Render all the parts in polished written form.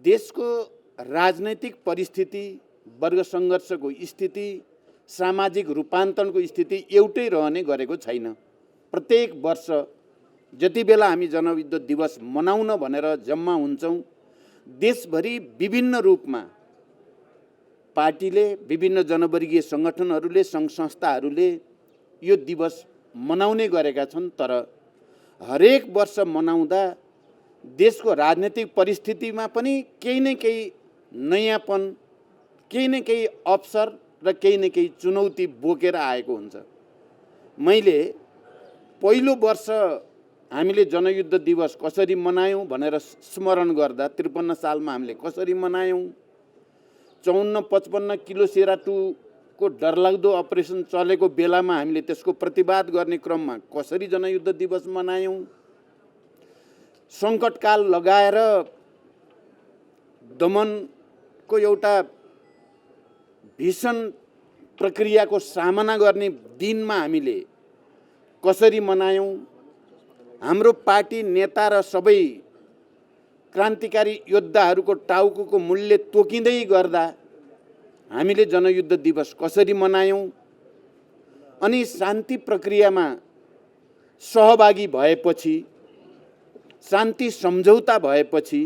देशको राजनैतिक परिस्थिति, वर्ग सङ्घर्षको स्थिति, सामाजिक रूपान्तरणको स्थिति एउटै रहने गरेको छैन। प्रत्येक वर्ष जति बेला हामी जनयुद्ध दिवस मनाउन भनेर जम्मा हुन्छौँ, देशभरि विभिन्न रूपमा पार्टीले, विभिन्न जनवर्गीय सङ्गठनहरूले, सङ्घ संस्थाहरूले यो दिवस मनाउने गरेका छन्। तर हरेक वर्ष मनाउँदा देशको राजनीतिक परिस्थितिमा पनि केही न केही नयाँपन, केही न केही अवसर र केही न केही चुनौती बोकेर आएको हुन्छ। मैले पहिलो वर्ष हामीले जनयुद्ध दिवस कसरी मनायौँ भनेर स्मरण गर्दा 53 सालमा हामीले कसरी मनायौँ, 54-55 किलो सेरा-2 को डरलाग्दो अपरेसन चलेको बेलामा हामीले त्यसको प्रतिवाद गर्ने क्रममा कसरी जनयुद्ध दिवस मनायौँ, सङ्कटकाल लगाएर दमनको एउटा भीषण प्रक्रियाको सामना गर्ने दिनमा हामीले कसरी मनायौँ, हाम्रो पार्टी नेता र सबै क्रान्तिकारी योद्धाहरूको टाउको मूल्य तोकिँदै गर्दा हामीले जनयुद्ध दिवस कसरी मनायौँ, अनि शान्ति प्रक्रियामा सहभागी भएपछि, शान्ति सम्झौता भएपछि,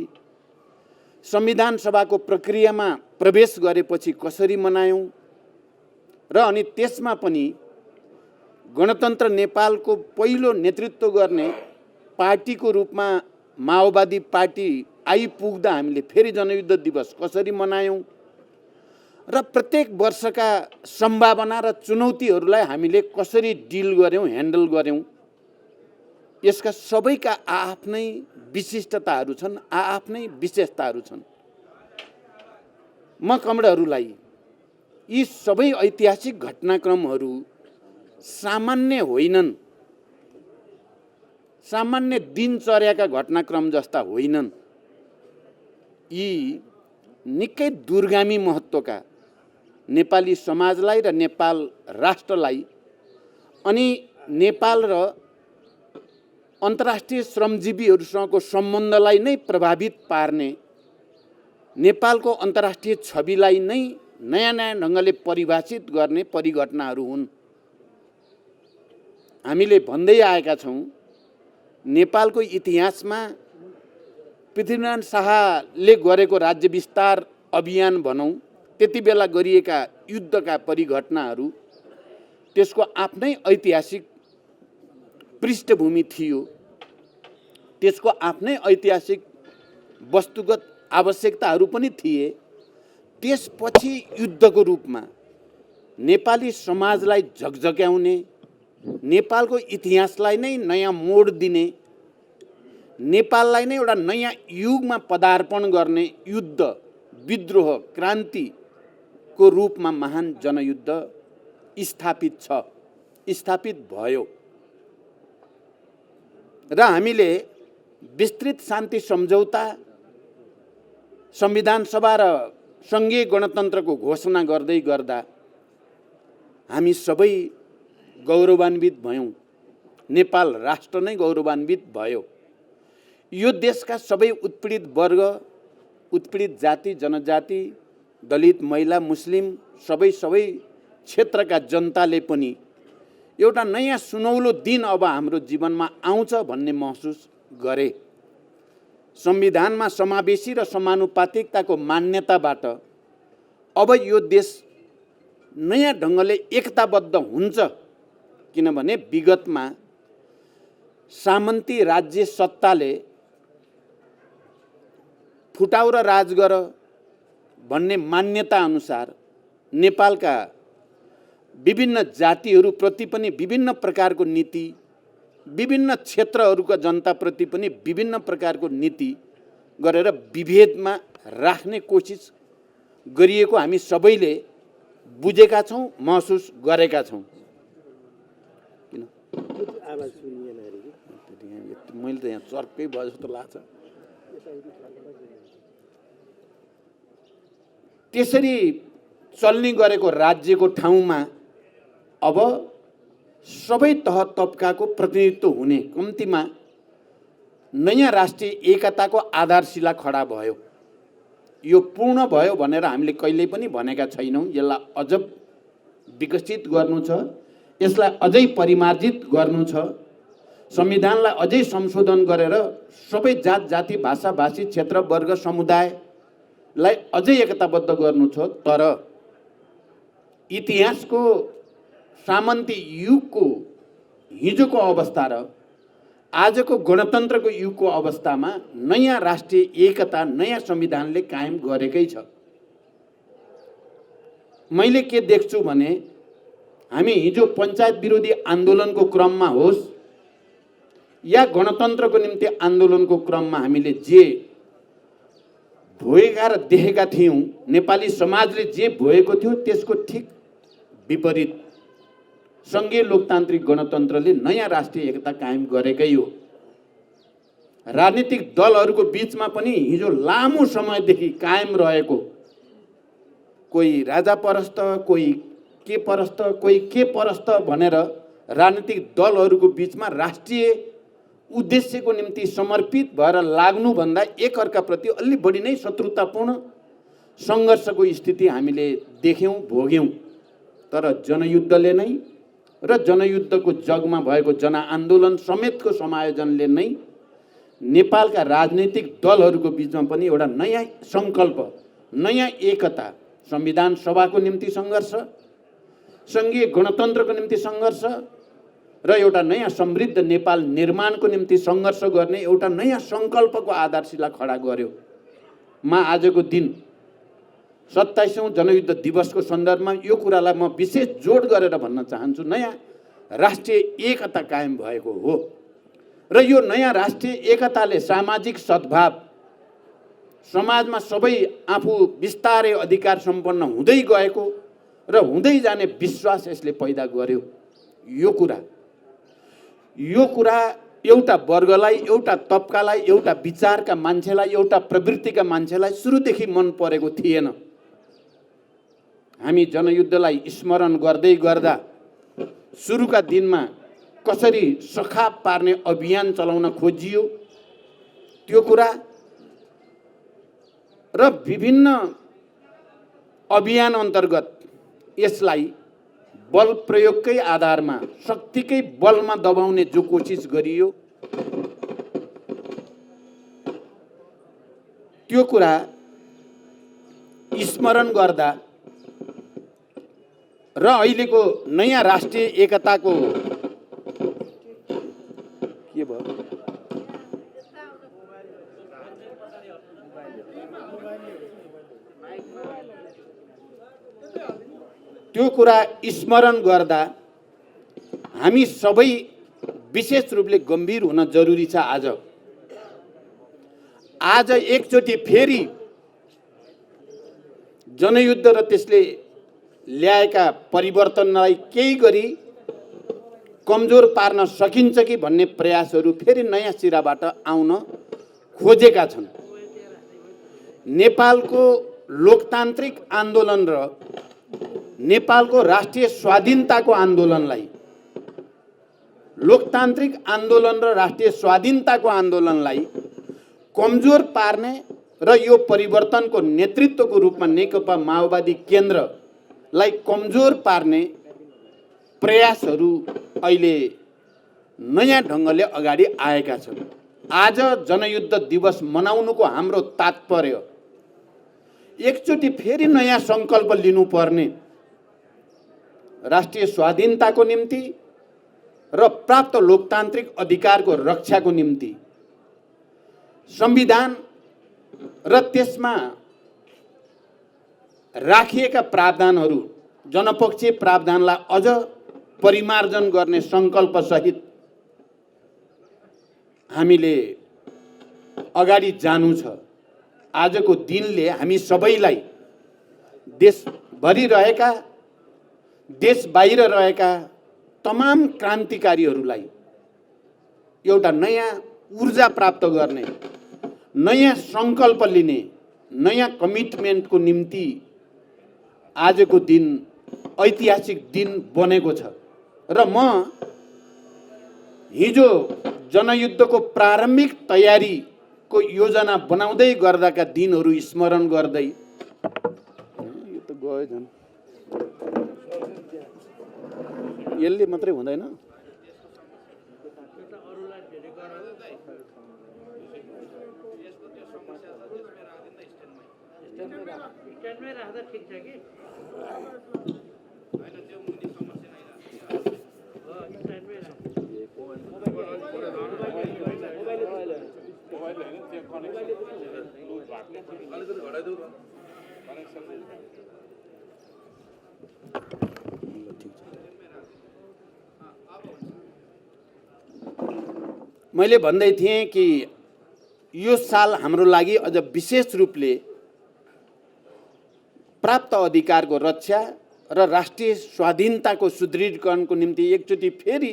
संविधान सभाको प्रक्रियामा प्रवेश गरेपछि कसरी मनायौँ र अनि त्यसमा पनि गणतन्त्र नेपालको पहिलो नेतृत्व गर्ने पार्टीको रूपमा माओवादी पार्टी आइपुग्दा हामीले फेरि जनयुद्ध दिवस कसरी मनायौँ र प्रत्येक वर्षका सम्भावना र चुनौतीहरूलाई हामीले कसरी डिल गर्यौँ, ह्यान्डल गर्यौँ, यसका सबैका आफ्नै विशिष्टताहरू छन्, आफ्नै विशेषताहरू छन्। म कमरेडहरूलाई यी सबै ऐतिहासिक घटनाक्रमहरू सामान्य होइनन्, सामान्य दिनचर्याका घटनाक्रम जस्ता होइनन्, यी निकै दूरगामी महत्त्वका नेपाली समाजलाई र नेपाल राष्ट्रलाई अनि नेपाल र अन्तर्राष्ट्रिय श्रमजीवीहरूसँगको सम्बन्धलाई नै प्रभावित पार्ने, नेपालको अन्तर्राष्ट्रिय छविलाई नै नयाँ नयाँ ढङ्गले परिभाषित गर्ने परिघटनाहरू हुन्। हामीले भन्दै आएका छौँ, नेपालको इतिहासमा पृथ्वीनारायण शाहले गरेको राज्य विस्तार अभियान भनौँ, त्यति बेला गरिएका युद्धका परिघटनाहरू त्यसको आफ्नै ऐतिहासिक पृष्ठभूमि थियो, त्यसको आफ्नै ऐतिहासिक वस्तुगत आवश्यकताहरू पनि थिए। त्यसपछि युद्धको रूपमा नेपाली समाजलाई झकझक्याउने, नेपालको इतिहासलाई नै नयाँ मोड दिने, नेपाललाई नै एउटा नयाँ युगमा पदार्पण गर्ने युद्ध, विद्रोह, क्रान्तिको रूपमा महान जनयुद्ध स्थापित छ, स्थापित भयो र हामीले विस्तृत शान्ति सम्झौता, संविधान सभा र सङ्घीय गणतन्त्रको घोषणा गर्दै गर्दा हामी सबै गौरवान्वित भयौँ, नेपाल राष्ट्र नै गौरवान्वित भयो। यो देशका सबै उत्पीडित वर्ग, उत्पीडित जाति जनजाति, दलित, महिला, मुस्लिम सबै क्षेत्रका जनताले पनि एउटा नयाँ सुनौलो दिन अब हाम्रो जीवनमा आउँछ भन्ने महसुस गरे। संविधानमा समावेशी र समानुपातिकताको मान्यताबाट अब यो देश नयाँ ढङ्गले एकताबद्ध हुन्छ, किनभने विगतमा सामन्ती राज्य सत्ताले फुटाउ र राज गर भन्ने मान्यता अनुसार नेपालका विभिन्न जातिहरूप्रति पनि विभिन्न प्रकारको नीति, विभिन्न क्षेत्रहरूका जनताप्रति पनि विभिन्न प्रकारको नीति गरेर विभेदमा राख्ने कोसिस गरिएको हामी सबैले बुझेका छौँ, महसुस गरेका छौँ। किन आवाज सुनिएन अरे मैले त यहाँ चर्कै भयो जस्तो लाग्छ। त्यसरी चल्ने गरेको राज्यको ठाउँमा अब सबै तह तबकाको प्रतिनिधित्व हुने, कम्तीमा नयाँ राष्ट्रिय एकताको आधारशिला खडा भयो। यो पूर्ण भयो भनेर हामीले कहिल्यै पनि भनेका छैनौँ। यसलाई अझ विकसित गर्नु छ, यसलाई अझै परिमार्जित गर्नु छ, संविधानलाई अझै संशोधन गरेर सबै जात जाति भाषा भाषी क्षेत्र वर्ग समुदायलाई अझै एकताबद्ध गर्नु छ। तर इतिहासको सामन्ती युगको हिजोको अवस्था र आजको गणतन्त्रको युगको अवस्थामा नयाँ राष्ट्रिय एकता नयाँ संविधानले कायम गरेकै छ। मैले के देख्छु भने हामी हिजो पञ्चायत विरोधी आन्दोलनको क्रममा होस् या गणतन्त्रको निम्ति आन्दोलनको क्रममा हामीले जे भोगेका र देखेका थियौँ, नेपाली समाजले जे भोगेको थियो त्यसको ठिक विपरीत सङ्घीय लोकतान्त्रिक गणतन्त्रले नयाँ राष्ट्रिय एकता कायम गरेकै हो। राजनीतिक दलहरूको बीचमा पनि हिजो लामो समयदेखि कायम रहेको कोही राजा परस्त, कोही के परस्त, कोही के परस्त भनेर राजनीतिक दलहरूको बीचमा राष्ट्रिय उद्देश्यको निम्ति समर्पित भएर लाग्नुभन्दा एकअर्काप्रति अलि बढी नै शत्रुतापूर्ण सङ्घर्षको स्थिति हामीले देख्यौँ, भोग्यौँ। तर जनयुद्धले नै र जनयुद्धको जगमा भएको जनआन्दोलन समेतको समायोजनले नै नेपालका राजनीतिक दलहरूको बीचमा पनि एउटा नयाँ सङ्कल्प, नयाँ एकता, संविधान सभाको निम्ति सङ्घर्ष, सङ्घीय गणतन्त्रको निम्ति सङ्घर्ष र एउटा नयाँ समृद्ध नेपाल निर्माणको निम्ति सङ्घर्ष गर्ने एउटा नयाँ सङ्कल्पको आधारशिला खडा गर्यो। म आजको दिन 27औं जनयुद्ध दिवसको सन्दर्भमा यो कुरालाई म विशेष जोड गरेर भन्न चाहन्छु, नयाँ राष्ट्रिय एकता कायम भएको हो र यो नयाँ राष्ट्रिय एकताले सामाजिक सद्भाव, समाजमा सबै आफू बिस्तारै अधिकार सम्पन्न हुँदै गएको र हुँदै जाने विश्वास यसले पैदा गर्यो। यो कुरा एउटा वर्गलाई, एउटा तबकालाई, एउटा विचारका मान्छेलाई, एउटा प्रवृत्तिका मान्छेलाई सुरुदेखि मन परेको थिएन। हामी जनयुद्धलाई स्मरण गर्दै गर्दा सुरुका दिनमा कसरी सखाप पार्ने अभियान चलाउन खोजियो त्यो कुरा र विभिन्न अभियान अन्तर्गत यसलाई बल प्रयोगकै आधारमा शक्तिकै बलमा दबाउने जो कोसिस गरियो त्यो कुरा स्मरण गर्दा र अहिलेको नयाँ राष्ट्रिय एकताको के भयो त्यो कुरा स्मरण गर्दा हामी सबै विशेष रूपले गम्भीर हुन जरुरी छ। आज एकचोटि फेरि जनयुद्ध र त्यसले ल्याएका परिवर्तनलाई केही गरी कमजोर पार्न सकिन्छ कि भन्ने प्रयासहरू फेरि नयाँ सिराबाट आउन खोजेका छन्। नेपालको लोकतान्त्रिक आन्दोलन र नेपालको राष्ट्रिय स्वाधीनताको आन्दोलनलाई, लोकतान्त्रिक आन्दोलन र राष्ट्रिय स्वाधीनताको आन्दोलनलाई कमजोर पार्ने र यो परिवर्तनको नेतृत्वको रूपमा नेकपा माओवादी केन्द्रलाई कमजोर पार्ने प्रयासहरू अहिले नयाँ ढङ्गले अगाडि आएका छन्। आज जनयुद्ध दिवस मनाउनुको हाम्रो तात्पर्य एकचोटि फेरि नयाँ सङ्कल्प लिनुपर्ने, राष्ट्रिय स्वाधीनताको निम्ति र प्राप्त लोकतान्त्रिक अधिकारको रक्षाको निम्ति संविधान र त्यसमा राखिएका प्रावधानहरू, जनपक्षीय प्रावधानलाई अझ परिमार्जन गर्ने सङ्कल्प सहित हामीले अगाडि जानु छ। आजको दिनले हामी सबैलाई, देशभरि रहेका, देश बाहिर रहेका तमाम क्रान्तिकारीहरूलाई एउटा नयाँ ऊर्जा प्राप्त गर्ने, नयाँ सङ्कल्प लिने, नयाँ कमिटमेन्टको निम्ति आजको दिन ऐतिहासिक दिन बनेको छ। र म हिजो जनयुद्धको प्रारम्भिक तयारी को योजना बनाउँदै गर्दाका दिनहरू स्मरण गर्दै यो त गयो झन् यसले मात्रै हुँदैन। मैले भन्दै थिएँ कि यो साल हाम्रो लागि अझ विशेष रूपले प्राप्त अधिकारको रक्षा र राष्ट्रिय स्वाधीनताको सुदृढीकरणको निम्ति एकचोटि फेरि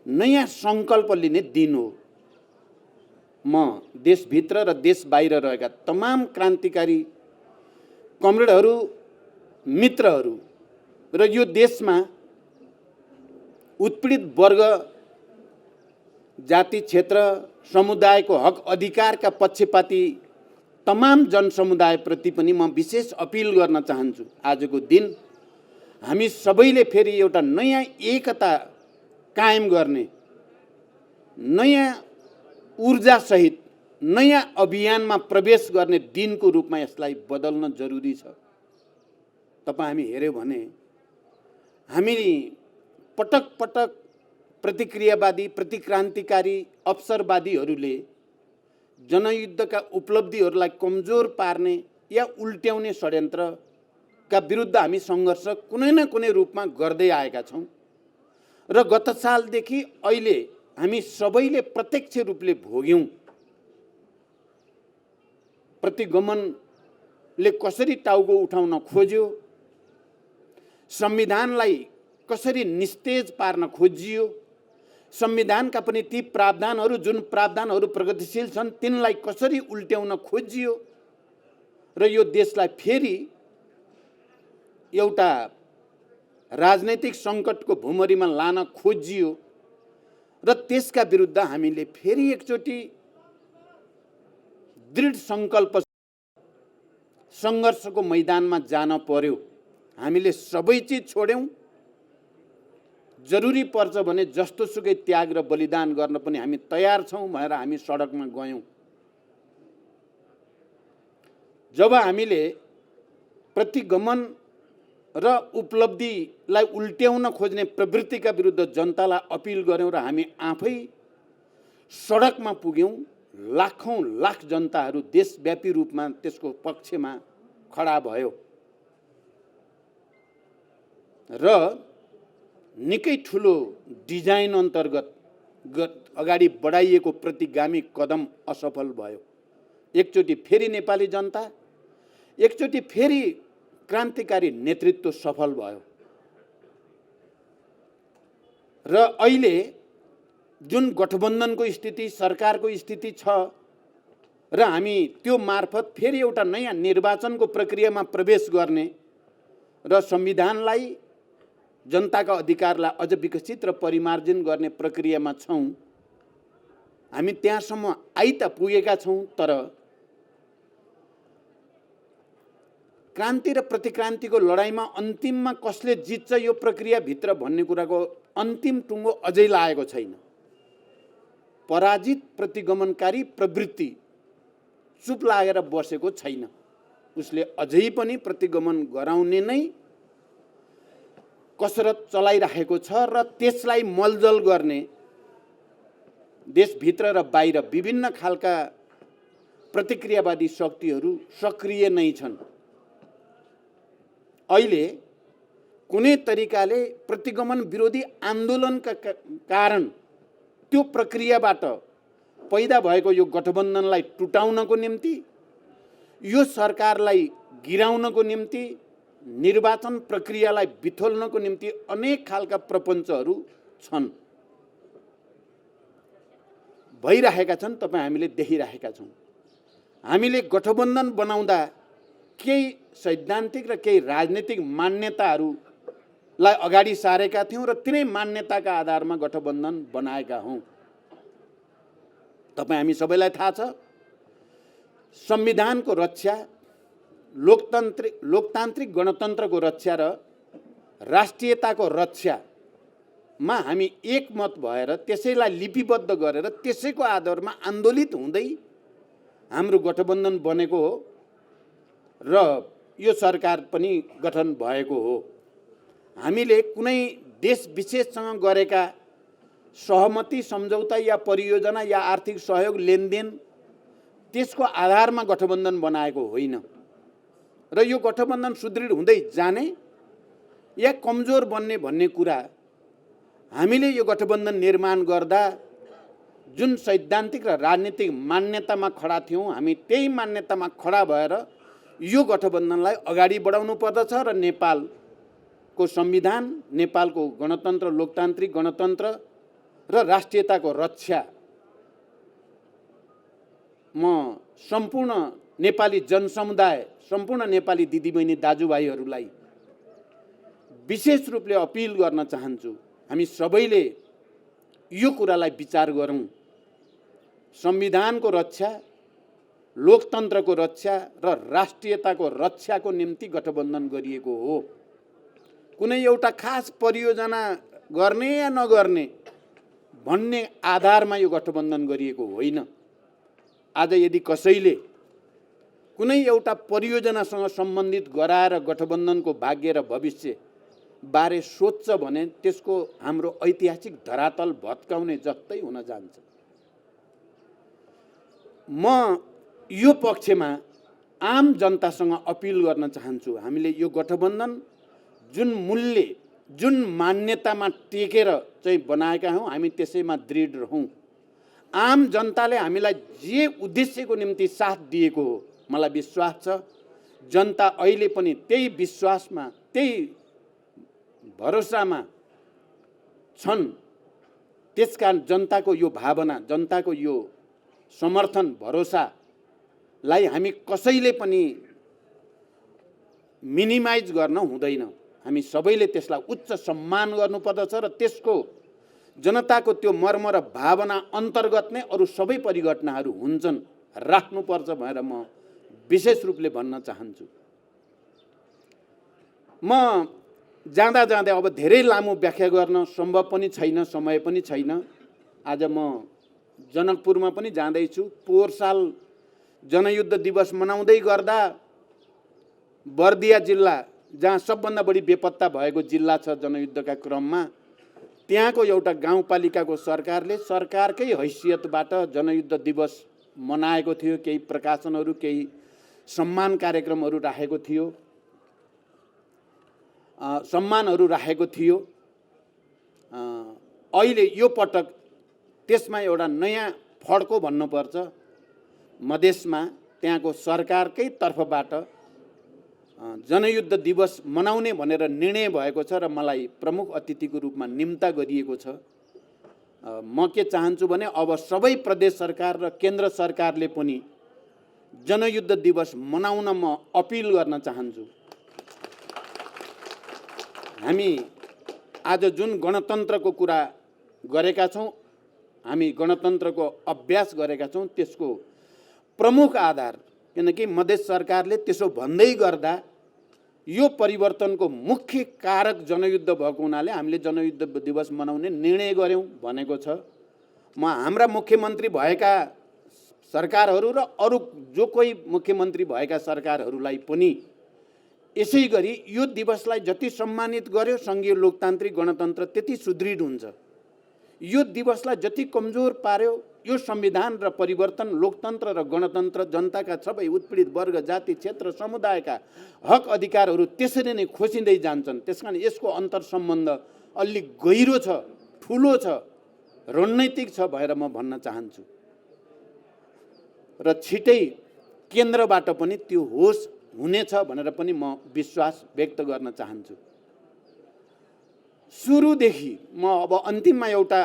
नयाँ सङ्कल्प लिने दिन हो। म देशभित्र र देश बाहिर रहेका तमाम क्रान्तिकारी कमरेडहरू, मित्रहरू र यो देशमा उत्पीडित वर्ग, जाति, क्षेत्र, समुदायको हक अधिकारका पक्षपाती तमाम जनसमुदायप्रति पनि म विशेष अपिल गर्न चाहन्छु। आजको दिन हामी सबैले फेरि एउटा नयाँ एकता कायम गर्ने, नयाँ ऊर्जासहित नयाँ अभियानमा प्रवेश गर्ने दिनको रूपमा यसलाई बदल्न जरुरी छ। तपाईँ हामी हेऱ्यौँ भने हामी पटक पटक प्रतिक्रियावादी, प्रतिक्रान्तिकारी, अवसरवादीहरूले जनयुद्धका उपलब्धिहरूलाई कमजोर पार्ने या उल्ट्याउने षड्यन्त्रका विरुद्ध हामी सङ्घर्ष कुनै न कुनै रूपमा गर्दै आएका छौँ र गत सालदेखि अहिले हामी सबैले प्रत्यक्ष रूपले भोग्यौँ। प्रतिगमनले कसरी टाउको उठाउन खोज्यो, संविधानलाई कसरी निस्तेज पार्न खोजियो, संविधानका पनि ती प्रावधानहरू जुन प्रावधानहरू प्रगतिशील छन् तिनलाई कसरी उल्ट्याउन खोजियो र यो देशलाई फेरि एउटा राजनैतिक सङ्कटको भुमरीमा लान खोजियो र त्यसका विरुद्ध हामीले फेरि एकचोटि दृढ सङ्कल्प सङ्घर्षको मैदानमा जान पर्यो। हामीले सबै चिज छोड्यौँ, जरुरी पर्छ भने जस्तोसुकै त्याग र बलिदान गर्न पनि हामी तयार छौँ भनेर हामी सडकमा गयौँ। जब हामीले प्रतिगमन र उपलब्धिलाई उल्ट्याउन खोज्ने प्रवृत्तिका विरुद्ध जनतालाई अपिल गऱ्यौँ र हामी आफै सडकमा पुग्यौँ, लाखौँ लाख जनताहरू देशव्यापी रूपमा त्यसको पक्षमा खडा भयो र निकै ठुलो डिजाइन अन्तर्गत अगाडि बढाइएको प्रतिगामी कदम असफल भयो। एकचोटि फेरि नेपाली जनता, एकचोटि फेरि क्रान्तिकारी नेतृत्व सफल भयो र अहिले जुन गठबन्धनको स्थिति, सरकारको स्थिति छ र हामी त्यो मार्फत फेरि एउटा नयाँ निर्वाचनको प्रक्रियामा प्रवेश गर्ने र संविधानलाई, जनताका अधिकारलाई अझ विकसित र परिमार्जन गर्ने प्रक्रियामा छौँ। हामी त्यहाँसम्म आइ त पुगेका छौँ, तर क्रान्ति र प्रतिक्रान्तिको लडाइँमा अन्तिममा कसले जित्छ यो प्रक्रियाभित्र भन्ने कुराको अन्तिम टुङ्गो अझै लागेको छैन। पराजित प्रतिगमनकारी प्रवृत्ति चुप लागेर बसेको छैन, उसले अझै पनि प्रतिगमन गराउने नै कसरत चलाइरहेको छ र त्यसलाई मलजल गर्ने देशभित्र र बाहिर विभिन्न खालका प्रतिक्रियावादी शक्तिहरू सक्रिय नै छन्। अहिले कुनै तरिकाले प्रतिगमन विरोधी आन्दोलनका कारण त्यो प्रक्रियाबाट पैदा भएको यो गठबन्धनलाई टुटाउनको निम्ति, यो सरकारलाई गिराउनको निम्ति, निर्वाचन प्रक्रियालाई बिथोल्नको निम्ति अनेक खालका प्रपञ्चहरू छन्, भइरहेका छन्। तपाईँ हामीले देखिरहेका छौँ। हामीले गठबन्धन बनाउँदा केही सैद्धान्तिक र केही राजनीतिक मान्यताहरूलाई अगाडि सारेका थियौँ र तिनै मान्यताका आधारमा गठबन्धन बनाएका हौँ। तपाईँ हामी सबैलाई थाहा छ संविधानको रक्षा, लोकतान्त्रिक गणतन्त्रको रक्षा र राष्ट्रियताको रक्षामा हामी एकमत भएर त्यसैलाई लिपिबद्ध गरेर त्यसैको आधारमा आन्दोलित हुँदै हाम्रो गठबन्धन बनेको हो र यो सरकार पनि गठन भएको हो। हामीले कुनै देश विशेषसँग गरेका सहमति, सम्झौता या परियोजना या आर्थिक सहयोग, लेनदेन त्यसको आधारमा गठबन्धन बनाएको होइन र यो गठबन्धन सुदृढ हुँदै जाने या कमजोर बन्ने भन्ने कुरा हामीले यो गठबन्धन निर्माण गर्दा जुन सैद्धान्तिक र राजनीतिक मान्यतामा खडा थियौँ, हामी त्यही मान्यतामा खडा भएर यो गठबन्धनलाई अगाडि बढाउनु पर्दछ र नेपालको संविधान, नेपालको गणतन्त्र, लोकतान्त्रिक गणतन्त्र र राष्ट्रियताको रक्षा म सम्पूर्ण नेपाली जनसमुदाय, सम्पूर्ण नेपाली दिदीबहिनी दाजुभाइहरूलाई विशेष रूपले अपिल गर्न चाहन्छु। हामी सबैले यो कुरालाई विचार गरौँ। संविधानको रक्षा, लोकतन्त्रको रक्षा र राष्ट्रियताको रक्षाको निम्ति गठबन्धन गरिएको हो। कुनै एउटा खास परियोजना गर्ने या नगर्ने भन्ने आधारमा यो गठबन्धन गरिएको होइन। आज यदि कसैले कुनै एउटा परियोजनासँग सम्बन्धित गराएर गठबन्धनको भाग्य र भविष्य बारे सोच्छ भने त्यसको हाम्रो ऐतिहासिक धरातल भत्काउने जस्तै हुन जान्छ। म यो पक्षमा आम जनतासँग अपिल गर्न चाहन्छु। हामीले यो गठबन्धन जुन मूल्य, जुन मान्यतामा टेकेर चाहिँ बनाएका हौँ, हामी त्यसैमा दृढ रहौँ। आम जनताले हामीलाई जे उद्देश्यको निम्ति साथ दिएको हो, मलाई विश्वास छ जनता अहिले पनि त्यही विश्वासमा, त्यही भरोसामा छन्। त्यसकारण जनताको यो भावना, जनताको यो समर्थन, भरोसालाई हामी कसैले पनि मिनिमाइज गर्न हुँदैन। हामी सबैले त्यसलाई उच्च सम्मान गर्नुपर्दछ र त्यसको जनताको त्यो मर्म र भावना अन्तर्गत नै अरू सबै परिघटनाहरू हुन्छन्, राख्नुपर्छ भनेर म विशेष रूपले भन्न चाहन्छु। म जाँदा जाँदै अब धेरै लामो व्याख्या गर्न सम्भव पनि छैन, समय पनि छैन। आज म जनकपुरमा पनि जाँदैछु। पोहोर साल जनयुद्ध दिवस मनाउँदै गर्दा बर्दिया जिल्ला, जहाँ सबभन्दा बढी बेपत्ता भएको जिल्ला छ जनयुद्धका क्रममा, त्यहाँको एउटा गाउँपालिकाको सरकारले सरकारकै हैसियतबाट जनयुद्ध दिवस मनाएको थियो। केही प्रकाशनहरू, केही सम्मान कार्यक्रमहरू राखेको थियो, सम्मानहरू राखेको थियो। अहिले यो पटक त्यसमा एउटा नयाँ फड्को भन्नुपर्छ। मधेसमा त्यहाँको सरकारकै तर्फबाट जनयुद्ध दिवस मनाउने भनेर निर्णय भएको छ र मलाई प्रमुख अतिथिको रूपमा निम्ता गरिएको छ। म के चाहन्छु भने अब सबै प्रदेश सरकार र केन्द्र सरकारले पनि जनयुद्ध दिवस मनाउन म अपिल गर्न चाहन्छु। हामी आज जुन गणतन्त्रको कुरा गरेका छौँ, हामी गणतन्त्रको अभ्यास गरेका छौँ, त्यसको प्रमुख आधार, किनकि मधेस सरकारले त्यसो भन्दै गर्दा यो परिवर्तनको मुख्य कारक जनयुद्ध भएको हुनाले हामीले जनयुद्ध दिवस मनाउने निर्णय गर्यौँ भनेको छ। म हाम्रा मुख्यमन्त्री भएका सरकारहरू र अरू जो कोही मुख्यमन्त्री भएका सरकारहरूलाई पनि यसै गरी यो दिवसलाई जति सम्मानित गर्यो सङ्घीय लोकतान्त्रिक गणतन्त्र त्यति सुदृढ हुन्छ। यो दिवसलाई जति कमजोर पार्यो यो संविधान र परिवर्तन, लोकतन्त्र र गणतन्त्र जनताका सबै उत्पीडित वर्ग, जाति, क्षेत्र, समुदायका हक अधिकारहरू त्यसरी नै खोसिँदै जान्छन्। त्यसकारण यसको अन्तर सम्बन्ध अलि गहिरो छ, ठुलो छ, रणनैतिक छ भनेर म भन्न चाहन्छु। र छिटै केन्द्रबाट पनि त्यो होस हुनेछ भनेर पनि म विश्वास व्यक्त गर्न चाहन्छु। सुरुदेखि म अब अन्तिममा एउटा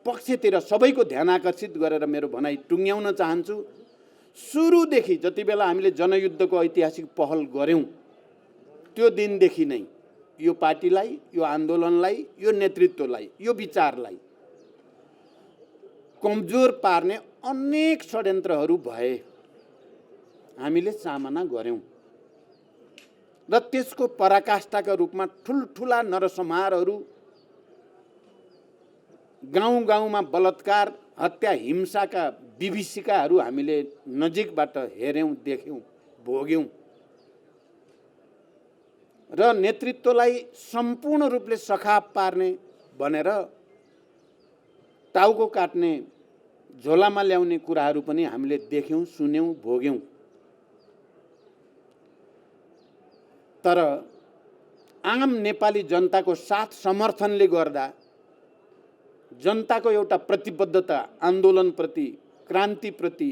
पक्षतिर सबैको ध्यान आकर्षित गरेर मेरो भनाइ टुङ्ग्याउन चाहन्छु। सुरुदेखि जति बेला हामीले जनयुद्धको ऐतिहासिक पहल गऱ्यौँ त्यो दिनदेखि नै यो पार्टीलाई, यो आन्दोलनलाई, यो नेतृत्वलाई, यो विचारलाई कमजोर पार्ने अनेक षड्यन्त्रहरू भए। हामीले सामना गऱ्यौँ र त्यसको पराकाष्ठाका रूपमा ठुल्ठुला नरसंहारहरू, गाउँ गाउँमा बलात्कार, हत्या, हिंसाका विभीषिकाहरू हामीले नजिकबाट हेऱ्यौँ, देख्यौँ, भोग्यौँ र नेतृत्वलाई सम्पूर्ण रूपले सखाप पार्ने भनेर टाउको काट्ने, झोलामा ल्याउने कुराहरू पनि हामीले देख्यौँ, सुन्यौँ, भोग्यौँ। तर आम नेपाली जनताको साथ समर्थनले गर्दा, जनताको एउटा प्रतिबद्धता आन्दोलनप्रति, क्रान्तिप्रति,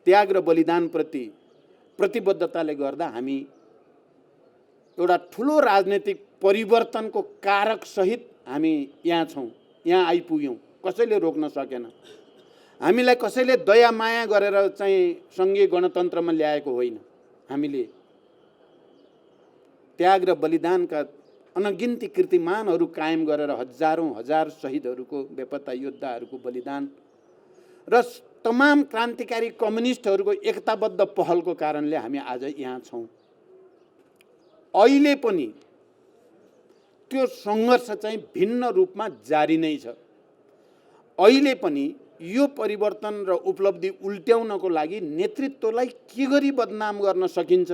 त्याग र बलिदानप्रति प्रतिबद्धताले गर्दा हामी एउटा ठुलो राजनीतिक परिवर्तनको कारक सहित हामी यहाँ छौँ, यहाँ आइपुग्यौँ। कसैले रोक्न सकेन। हामीलाई कसैले दया माया गरेर चाहिँ सङ्घीय गणतन्त्रमा ल्याएको होइन। हामीले त्याग र बलिदानका अनगिन्ती कीर्तिमानहरू कायम गरेर हजारौँ हजार शहीदहरूको, बेपत्ता योद्धाहरूको बलिदान र तमाम क्रान्तिकारी कम्युनिस्टहरूको एकताबद्ध पहलको कारणले हामी आज यहाँ छौँ। अहिले पनि त्यो सङ्घर्ष चाहिँ भिन्न रूपमा जारी नै छ। अहिले पनि यो परिवर्तन र उपलब्धि उल्ट्याउनको लागि नेतृत्वलाई के गरी बदनाम गर्न सकिन्छ,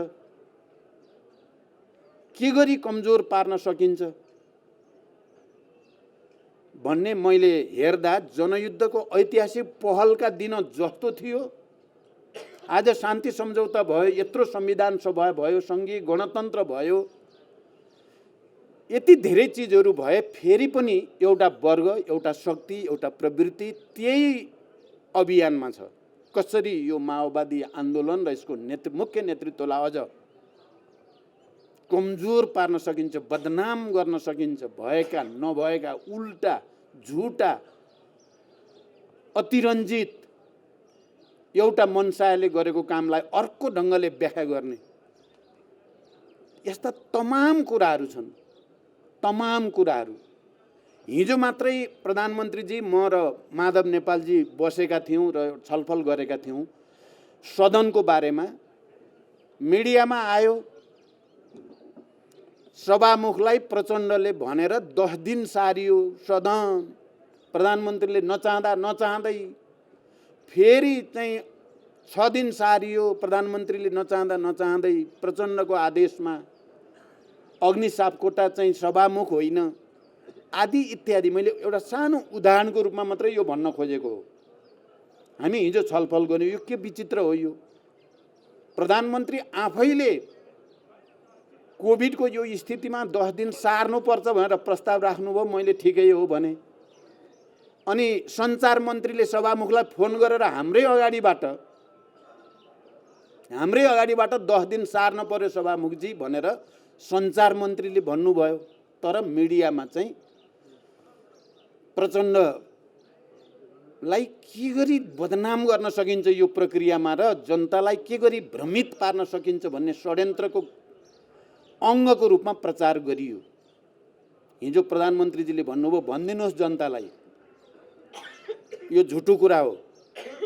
के गरी कमजोर पार्न सकिन्छ भन्ने मैले हेर्दा जनयुद्धको ऐतिहासिक पहलका दिन जस्तो थियो। आज शान्ति सम्झौता भयो, यत्रो संविधान सभा भयो, सङ्घीय गणतन्त्र भयो, यति धेरै चिजहरू भए फेरि पनि एउटा वर्ग, एउटा शक्ति, एउटा प्रवृत्ति त्यही अभियानमा छ। कसरी यो माओवादी आन्दोलन र यसको मुख्य नेतृत्वलाई अझ कमजोर पार्न सकिन्छ, बदनाम गर्न सकिन्छ, भएका नभएका, उल्टा, झुटा, अतिरञ्जित एउटा मनसायले गरेको कामलाई अर्को ढङ्गले व्याख्या गर्ने, यस्ता तमाम कुराहरू छन्। तमाम कुराहरू हिजो मात्रै प्रधानमन्त्रीजी, म र माधव नेपालजी बसेका थियौँ र छलफल गरेका थियौँ सदनको बारेमा। मिडियामा आयो, सभामुखलाई प्रचण्डले भनेर 10 दिन सारियो सदन। प्रधानमन्त्रीले नचाहँदै फेरि चाहिँ 6 दिन सारियो। प्रधानमन्त्रीले नचाहँदै प्रचण्डको आदेशमा अग्नि सापकोटा चाहिँ सभामुख होइन, आदि इत्यादि। मैले एउटा सानो उदाहरणको रूपमा मात्रै यो भन्न खोजेको हो। हामी हिजो छलफल गर्यौँ, यो के विचित्र हो यो। प्रधानमन्त्री आफैले कोभिडको यो स्थितिमा 10 दिन सार्नुपर्छ भनेर प्रस्ताव राख्नुभयो, मैले ठिकै हो भने। अनि सञ्चार मन्त्रीले सभामुखलाई फोन गरेर हाम्रै अगाडिबाट 10 दिन सार्न पर्यो सभामुखजी भनेर सञ्चार मन्त्रीले भन्नुभयो। तर मिडियामा चाहिँ प्रचण्डलाई के गरी बदनाम गर्न सकिन्छ यो प्रक्रियामा र जनतालाई के गरी भ्रमित पार्न सकिन्छ भन्ने षड्यन्त्रको अङ्गको रूपमा प्रचार गरियो। हिजो प्रधानमन्त्रीजीले भन्नुभयो, भनिदिनुहोस् जनतालाई यो झुटो कुरा हो,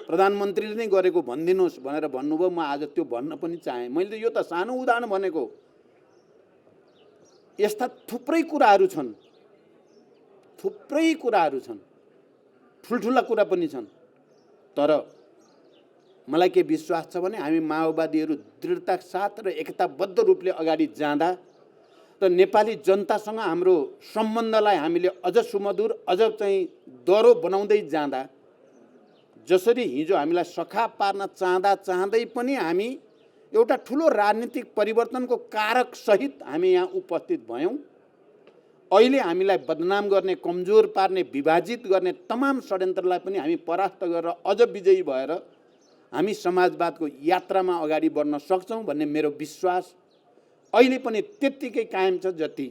प्रधानमन्त्रीले नै गरेको भनिदिनुहोस् भनेर भन्नुभयो। म आज त्यो भन्न पनि चाहेँ। मैले यो त सानो उदाहरण भनेको। यस्ता थुप्रै कुराहरू छन्, ठुल्ठुला कुरा पनि छन्। तर मलाई के विश्वास छ भने हामी माओवादीहरू दृढताका साथ र एकताबद्ध रूपले अगाडि जाँदा र नेपाली जनतासँग हाम्रो सम्बन्धलाई हामीले अझ सुमधुर, अझ चाहिँ दह्रो बनाउँदै जाँदा, जसरी हिजो हामीलाई सखाप पार्न चाहँदै पनि हामी एउटा ठुलो राजनीतिक परिवर्तनको कारक सहित हामी यहाँ उपस्थित भयौँ। अहिले हामीलाई बदनाम गर्ने, कमजोर पार्ने, विभाजित गर्ने तमाम षड्यन्त्रलाई पनि हामी परास्त गरेर अझ विजयी भएर हामी समाजवादको यात्रामा अगाडि बढ्न सक्छौँ भन्ने मेरो विश्वास अहिले पनि त्यत्तिकै कायम छ जति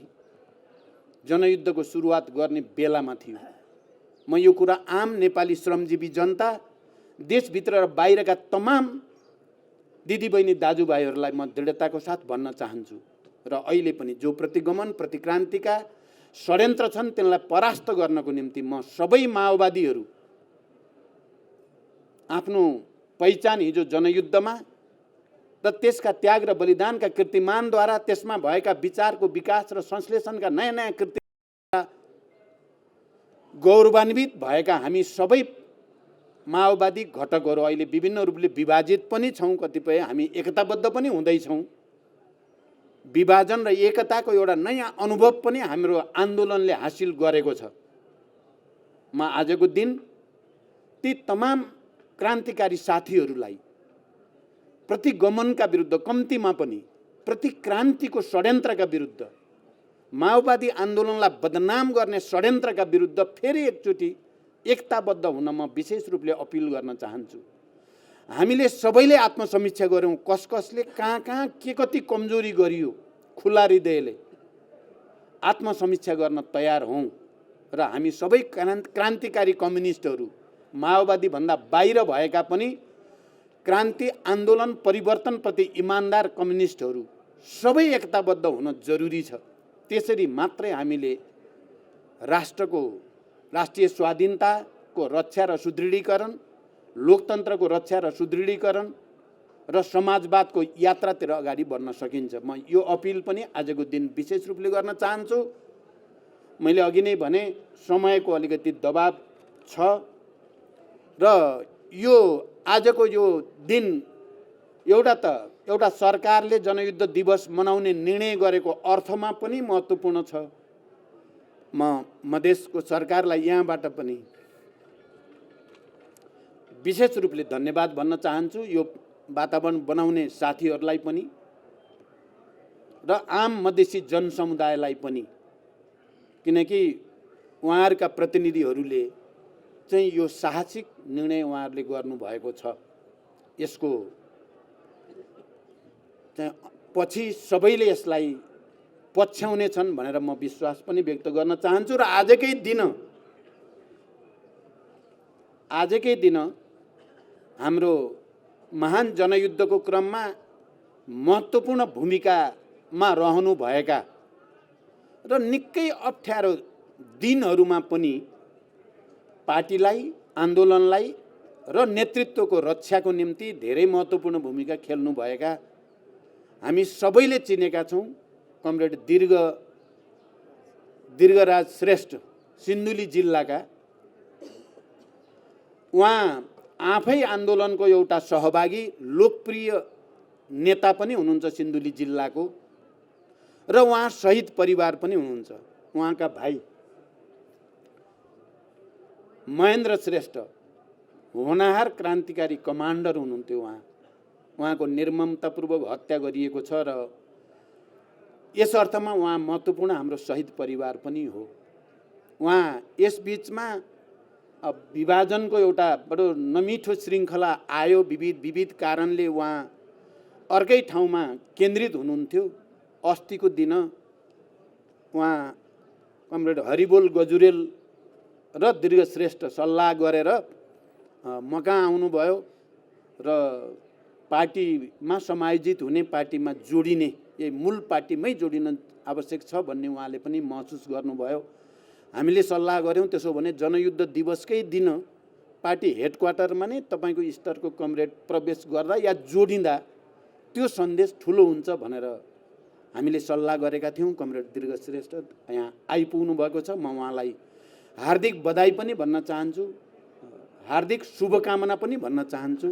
जनयुद्धको सुरुवात गर्ने बेलामा थियो। म यो कुरा आम नेपाली श्रमजीवी जनता, देशभित्र र बाहिरका तमाम दिदीबहिनी दाजुभाइहरूलाई म दृढताको साथ भन्न चाहन्छु। र अहिले पनि जो प्रतिगमन, प्रतिक्रान्तिका षड्यन्त्र छन् तिनलाई परास्त गर्नको निम्ति म सबै माओवादीहरू आफ्नो पहिचान हिजो जनयुद्धमा र त्यसका त्याग र बलिदानका कीर्तिमानद्वारा त्यसमा भएका विचारको विकास र संश्लेषणका नयाँ नयाँ कृति गौरवान्वित भएका हामी सबै माओवादी घटकहरू अहिले विभिन्न रूपले विभाजित पनि छौँ, कतिपय हामी एकताबद्ध पनि हुँदैछौँ। विभाजन र एकताको एउटा नयाँ अनुभव पनि हाम्रो आन्दोलनले हासिल गरेको छ। म आजको दिन ती तमाम क्रान्तिकारी साथीहरूलाई प्रतिगमनका विरुद्ध, कम्तीमा पनि प्रतिक्रान्तिको षड्यन्त्रका विरुद्ध, माओवादी आन्दोलनलाई बदनाम गर्ने षड्यन्त्रका विरुद्ध फेरि एकचोटि एकताबद्ध हुन म विशेष रूपले अपिल गर्न चाहन्छु। हामीले सबैले आत्मसमीक्षा गरौँ, कस कसले कहाँ कहाँ के कति कमजोरी गरियो, खुला हृदयले आत्मसमीक्षा गर्न तयार हौँ र हामी सबै क्रान्तिकारी कम्युनिस्टहरू, माओवादी भन्दा बाहिर भएका पनि क्रान्ति आन्दोलन परिवर्तनप्रति इमान्दार कम्युनिस्टहरू सबै एकताबद्ध हुन जरुरी छ। त्यसरी मात्रै हामीले राष्ट्रिय स्वाधीनताको रक्षा र सुदृढीकरण, लोकतन्त्रको रक्षा र सुदृढीकरण र समाजवादको यात्रातिर अगाडि बढ्न सकिन्छ। म यो अपिल पनि आजको दिन विशेष रूपले गर्न चाहन्छु। मैले अघि नै भने समयको अलिकति दबाब छ र यो आजको यो दिन एउटा सरकारले जनयुद्ध दिवस मनाउने निर्णय गरेको अर्थमा पनि महत्त्वपूर्ण छ। म मधेसको सरकारलाई यहाँबाट पनि विशेष रूपले धन्यवाद भन्न चाहन्छु, यो वातावरण बनाउने साथीहरूलाई पनि र आम मधेसी जनसमुदायलाई पनि, किनकि उहाँहरूका प्रतिनिधिहरूले चाहिँ यो साहसिक निर्णय उहाँहरूले गर्नुभएको छ। यसको चाहिँ पछि सबैले यसलाई पछ्याउने छन् भनेर म विश्वास पनि व्यक्त गर्न चाहन्छु। र आजकै दिन हाम्रो महान जनयुद्धको क्रममा महत्त्वपूर्ण भूमिकामा रहनुभएका र निकै अप्ठ्यारो दिनहरूमा पनि पार्टीलाई, आन्दोलनलाई र नेतृत्वको रक्षाको निम्ति धेरै महत्त्वपूर्ण भूमिका खेल्नुभएका हामी सबैले चिनेका छौँ। कमरेड दीर्घराज श्रेष्ठ सिन्धुली जिल्लाका, उहाँ आफै आन्दोलनको एउटा सहभागी लोकप्रिय नेता पनि हुनुहुन्छ सिन्धुली जिल्लाको, र उहाँ शहीद परिवार पनि हुनुहुन्छ। उहाँका भाइ महेन्द्र श्रेष्ठ होनाहार क्रान्तिकारी कमान्डर हुनुहुन्थ्यो। उहाँको निर्ममतापूर्वक हत्या गरिएको छ र यस अर्थमा उहाँ महत्त्वपूर्ण हाम्रो शहीद परिवार पनि हो। उहाँ यस बीचमा विभाजनको एउटा बडो नमिठो श्रृङ्खला आयो, विविध कारणले उहाँ अर्कै ठाउँमा केन्द्रित हुनुहुन्थ्यो। अस्तिको दिन उहाँ कमरेड हरिबोल गजुरेल र दीर्घश्रेष्ठ सल्लाह गरेर मकहाँ आउनुभयो र पार्टीमा समायोजित हुने, पार्टीमा जोडिने, यही मूल पार्टीमै जोडिन आवश्यक छ भन्ने उहाँले पनि महसुस गर्नुभयो। हामीले सल्लाह गऱ्यौँ, त्यसो भने जनयुद्ध दिवसकै दिन पार्टी हेडक्वार्टरमा नै तपाईँको स्तरको कमरेड प्रवेश गर्दा या जोडिँदा त्यो सन्देश ठुलो हुन्छ भनेर हामीले सल्लाह गरेका थियौँ। कमरेड दीर्घश्रेष्ठ यहाँ आइपुग्नु भएको छ। म उहाँलाई हार्दिक बधाई पनि भन्न चाहन्छु, हार्दिक शुभकामना पनि भन्न चाहन्छु।